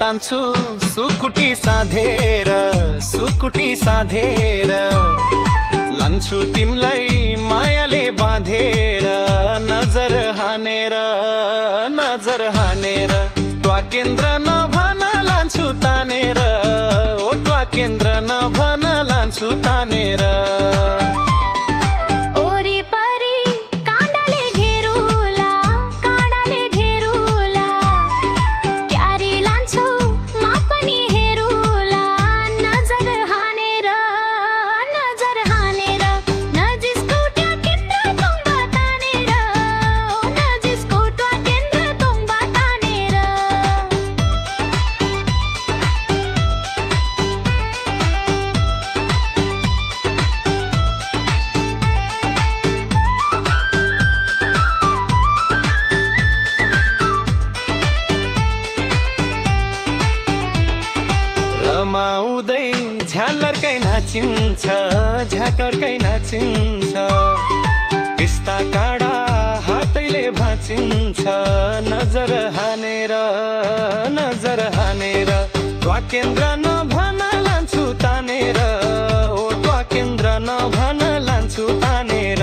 तान्छु सुकुटी साधेर लान्छु तिमलाई मायाले बाँधेर नजर हानेर ट्वा केन्द्र नभन लान्छु तानेर ओ ट्वा केन्द्र नभन लान्छु तानेर रमाउँदै झ्यालर्कै नाचिन्छ पिस्ता काँडा हातैले भाँचिन्छ नजर हानेर ट्वा केन्द्र नभन लान्छु तानेर ओ ट्वा केन्द्र नभन लान्छु तानेर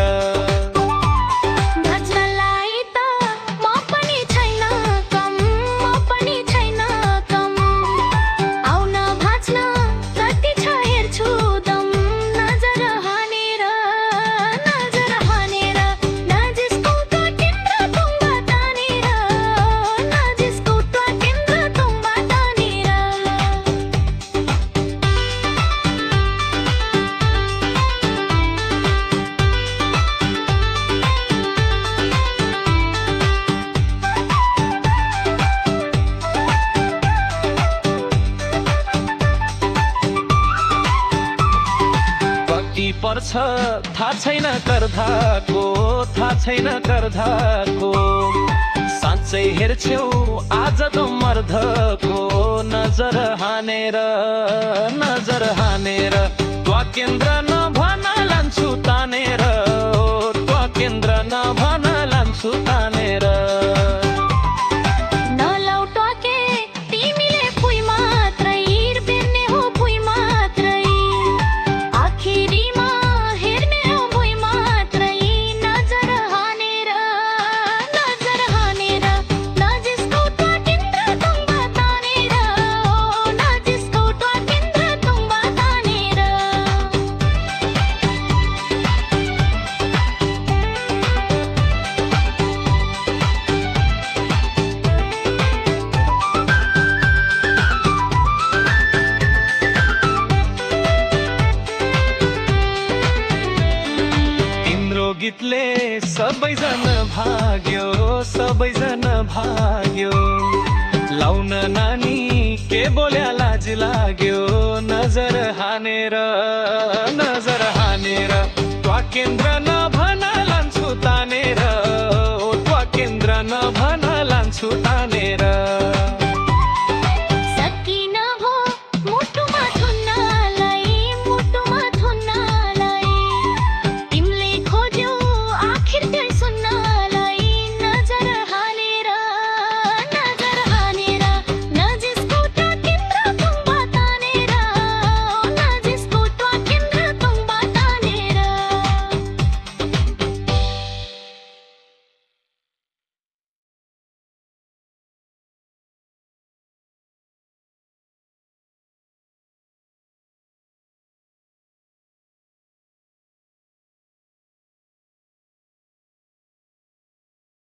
पर्छ थाहा छैन कर्धाको साँच्चै हेर्छौ आज त मर्धको नजर हानेर ट्वा केन्द्र नभन लान्छु तानेर ट्वा केन्द्र नभन लान्छु तानेर गीतले सबैजना भाग्यो लाउन नानी के बोल्या लाज लाग्यो नजर हानेर ट्वा केन्द्र नभन लान्छु तानेर ओ ट्वा केन्द्र नभन लान्छु तानेर